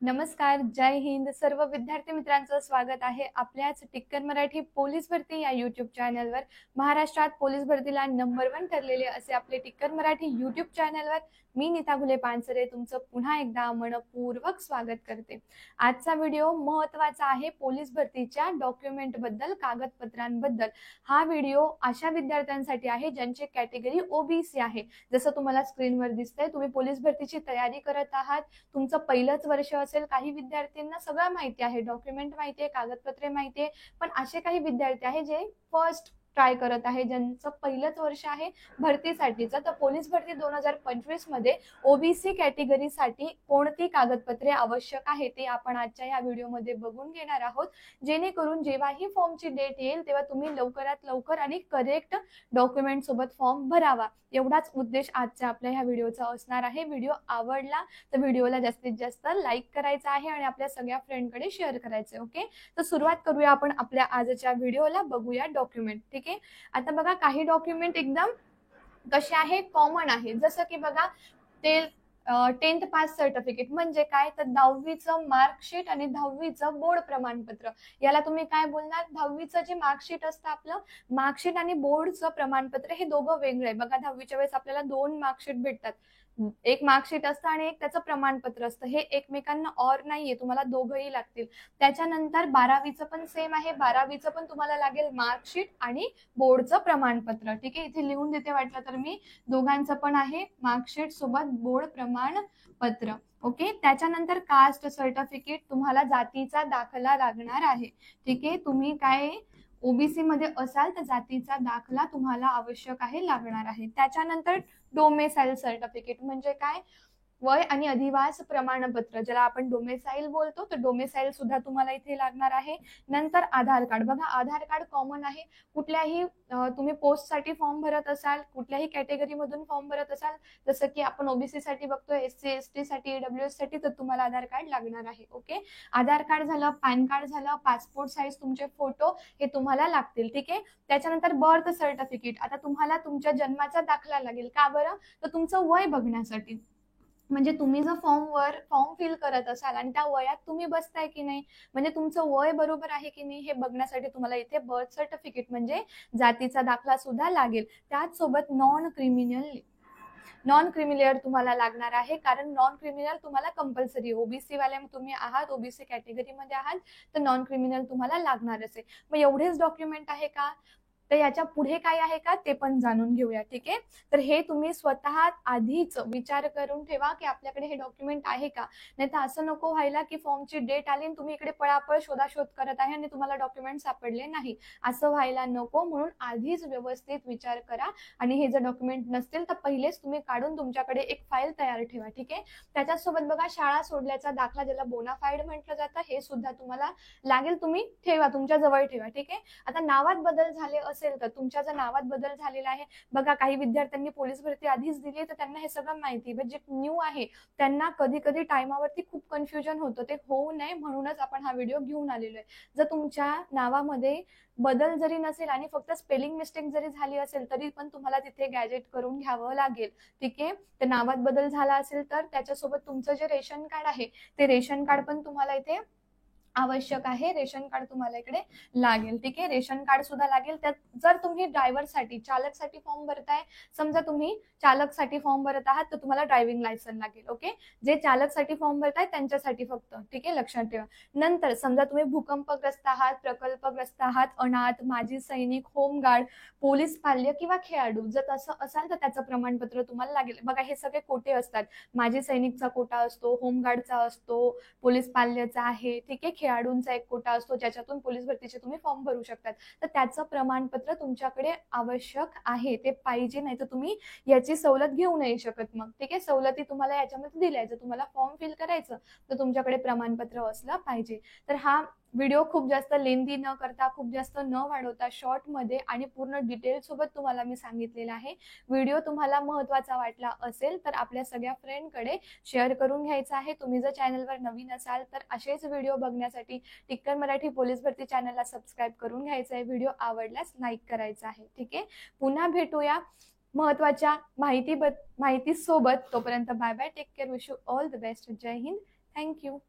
नमस्कार, जय हिंद. सर्व विद्यार्थी मित्रांचं स्वागत आहे आपल्याच टिक्कर मराठी पोलीस भरती या यूट्यूब चॅनलवर. महाराष्ट्रात पोलीस भरतीला नंबर 1 ठरलेले असे आपले टिक्कर मराठी यूट्यूब चॅनलवर मी नीता घुले पानसरे तुमचं पुन्हा एकदा मनपूर्वक स्वागत करते. आजचा व्हिडिओ महत्त्वाचा आहे पोलीस भरतीच्या डॉक्युमेंट बद्दल, कागदपत्रांबद्दल. हा व्हिडिओ अशा विद्यार्थ्यांसाठी आहे ज्यांची कॅटेगरी ओबीसी आहे. जसं तुम्हाला स्क्रीनवर दिसतंय, तुम्ही पोलीस भरतीची तयारी करत आहात, तुमचं पहिलंच वर्ष असेल. काही विद्यार्थ्यांना सगळं माहिती आहे, डॉक्युमेंट माहिती आहे, कागदपत्रे माहिती आहे, पण असे काही विद्यार्थी आहे जे फर्स्ट ट्राय करत आहे, ज्यांचं पहिलंच वर्ष आहे भरतीसाठीचं. तर पोलीस भरती 2025 मध्ये ओबीसी कॅटेगरीसाठी कोणती कागदपत्रे आवश्यक आहे ते आपण आजच्या या व्हिडिओमध्ये बघून घेणार आहोत, जेणेकरून जेव्हाही फॉर्मची डेट येईल तेव्हा तुम्ही लवकरात लवकर आणि करेक्ट डॉक्युमेंट सोबत फॉर्म भरावा. एवढाच उद्देश आजच्या आपल्या ह्या व्हिडिओचा असणार आहे. व्हिडिओ आवडला तर व्हिडिओला जास्तीत जास्त लाईक करायचा आहे आणि आपल्या सगळ्या फ्रेंडकडे शेअर करायचे. ओके, तर सुरुवात करूया आपण आपल्या आजच्या व्हिडिओला. बघूया डॉक्युमेंट. ठीक आहे, आता बघा काही डॉक्युमेंट एकदम कसे आहे, कॉमन आहे. जसं की बघा ते 10th पास सर्टिफिकेट म्हणजे काय, तर 10वीचं मार्कशीट आणि 10वीचं बोर्ड प्रमाणपत्र. याला तुम्ही काय बोलणार, 10वीचं जे मार्कशीट असतं आपलं, मार्कशीट आणि बोर्डचं प्रमाणपत्र हे दोघं वेगळं आहे. बघा 10वीच्या वेळेस आपल्याला 2 मार्कशीट भेटतात, एक मार्कशीट असतं आणि एक त्याचं प्रमाणपत्र असतं. हे एकमेकांना ऑर नाहीये, तुम्हाला दोघंही लागतील. त्याच्यानंतर 12वीचं पण सेम आहे, 12वीचं पण तुम्हाला लागेल मार्कशीट आणि बोर्डचं प्रमाणपत्र. ठीक आहे, इथे लिहून देते वाटलं तर मी, दोघांचं पण आहे मार्कशीट सोबत बोर्ड प्रमाणपत्र. ओके, त्याच्यानंतर कास्ट सर्टिफिकेट, तुम्हाला जातीचा दाखला लागणार आहे. ठीक आहे, तुम्ही काय ओबीसी मध्ये असाल तर जातीचा दाखला तुम्हाला आवश्यक आहे, लागणार आहे. त्याच्यानंतर डोमेसाईल सर्टिफिकेट म्हणजे काय, वय आणि अधिवास प्रमाणपत्र, ज्याला आपण डोमेसाईल बोलतो, तर डोमेसाईल सुद्धा तुम्हाला इथे लागणार आहे. नंतर आधार कार्ड. बघा आधार कार्ड कॉमन आहे, कुठल्याही तुम्ही पोस्टसाठी फॉर्म भरत असाल, कुठल्याही कॅटेगरी मधून फॉर्म भरत असाल, जसं की आपण ओबीसी साठी बघतो, एससी एसटी साठी, ईडब्ल्यूएस साठी, तर तुम्हाला आधार कार्ड लागणार आहे. ओके, आधार कार्ड झालं, पॅन कार्ड झालं, पासपोर्ट साईज तुमचे फोटो हे तुम्हाला लागतील. ठीक आहे, त्याच्यानंतर बर्थ सर्टिफिकेट. आता तुम्हाला तुमच्या जन्माचा दाखला लागेल. का बरं, तर तुमचं वय बघण्यासाठी. म्हणजे तुम्ही जर फॉर्म फिल करत असाल आणि त्या वयात तुम्ही बसताय की नाही, म्हणजे तुमचं वय बरोबर आहे की नाही हे बघण्यासाठी तुम्हाला इथे बर्थ सर्टिफिकेट म्हणजे जातीचा दाखला सुद्धा लागेल. त्याच सोबत नॉन क्रिमिलियर तुम्हाला लागणार आहे, कारण नॉन क्रिमिनल तुम्हाला कंपल्सरी, ओबीसी वाल्या तुम्ही आहात, ओबीसी कॅटेगरीमध्ये आहात, तर नॉन क्रिमिनल तुम्हाला लागणारच आहे. मग एवढेच डॉक्युमेंट आहे का, तर याच्या पुढे काय आहे का ते पण जाणून घेऊया. ठीक आहे, तर हे तुम्ही स्वतः आधीच विचार करून ठेवा की आपल्याकडे हे डॉक्युमेंट आहे का. नाही तर असं नको व्हायला की फॉर्मची डेट आली आणि तुम्ही इकडे पळापळ शोधाशोध करत आहे आणि तुम्हाला डॉक्युमेंट सापडले नाही. असं व्हायला नको, म्हणून आधीच व्यवस्थित विचार करा. आणि हे जर डॉक्युमेंट नसतील तर पहिलेच तुम्ही काढून तुमच्याकडे एक फाईल तयार ठेवा. ठीक आहे, त्याच्यासोबत बघा शाळा सोडल्याचा दाखला, ज्याला बोनाफाईड म्हटलं जातं, हे सुद्धा तुम्हाला लागेल. तुम्ही ठेवा, तुमच्या जवळ ठेवा. ठीक आहे, आता नावात बदल झाले असेल तर, तुमच्या जर नावात बदल झालेला आहे, बघा काही विद्यार्थ्यांनी पोलीस भरती आधीच दिली तर त्यांना हे सगळं माहिती, जे न्यू आहे त्यांना कधी कधी टाइमावरती खूप कन्फ्युजन होतं. ते होऊ नये म्हणूनच आपण हा व्हिडिओ घेऊन आलेलो आहे. जर तुमच्या नावामध्ये बदल जरी नसेल आणि फक्त स्पेलिंग मिस्टेक जरी झाली असेल तरी पण तुम्हाला तिथे गॅजेट करून घ्यावं लागेल. ठीक आहे, तर नावात बदल झाला असेल तर त्याच्यासोबत तुमचं जे रेशन कार्ड आहे ते रेशन कार्ड पण तुम्हाला इथे आवश्यक आहे. रेशन कार्ड तुम्हाला इकडे लागेल. ठीक आहे, रेशन कार्ड सुद्धा लागेल. त्यात जर तुम्ही ड्रायव्हरसाठी, चालकसाठी फॉर्म भरताय, समजा तुम्ही चालकसाठी फॉर्म भरत आहात तर तुम्हाला ड्रायव्हिंग लायसन लागेल. ओके, जे चालकसाठी फॉर्म भरताय त्यांच्यासाठी फक्त. ठीक आहे, लक्षात ठेवा. नंतर समजा तुम्ही भूकंपग्रस्त आहात, प्रकल्पग्रस्त आहात, अनाथ, माजी सैनिक, होमगार्ड, पोलीस पाल्य किंवा खेळाडू, जर तसं असाल तर त्याचं प्रमाणपत्र तुम्हाला लागेल. बघा हे सगळे कोटे असतात, माजी सैनिकचा कोटा असतो, होमगार्डचा असतो, पोलीस पाल्याचा आहे. ठीक आहे, खेळाडूंचा एक कोटा असतो ज्याच्यातून पोलीस भरतीचे तुम्ही फॉर्म भरू शकतात. तर त्याचं प्रमाणपत्र तुमच्याकडे आवश्यक आहे, ते पाहिजे, नाही तर तुम्ही याची सवलत घेऊ नाही शकत. मग ठीक आहे, सवलती तुम्हाला याच्यामध्ये दिल्या, जर तुम्हाला फॉर्म फिल करायचं तर तुमच्याकडे प्रमाणपत्र असलं पाहिजे. तर हा व्हिडिओ खूप जास्त लेंदी न करता, खूप जास्त न वाढवता, शॉर्ट मध्ये आणि पूर्ण डिटेल सोबत तुम्हाला मी सांगितलेलं आहे. व्हिडिओ तुम्हाला महत्त्वाचा वाटला असेल तर आपल्या सगळ्या फ्रेंडकडे शेअर करून घ्यायचा आहे. तुम्ही जर चॅनलवर नवीन असाल तर असेच व्हिडिओ बघण्यासाठी टिक्कर मराठी पोलीस भरती चॅनलला सबस्क्राईब करून घ्यायचं आहे. व्हिडिओ आवडल्यास लाईक करायचा आहे. ठीक आहे, पुन्हा भेटूया महत्त्वाच्या माहिती सोबत. तोपर्यंत bye bye, take care, wish you all the best. जय हिंद, थँक्यू.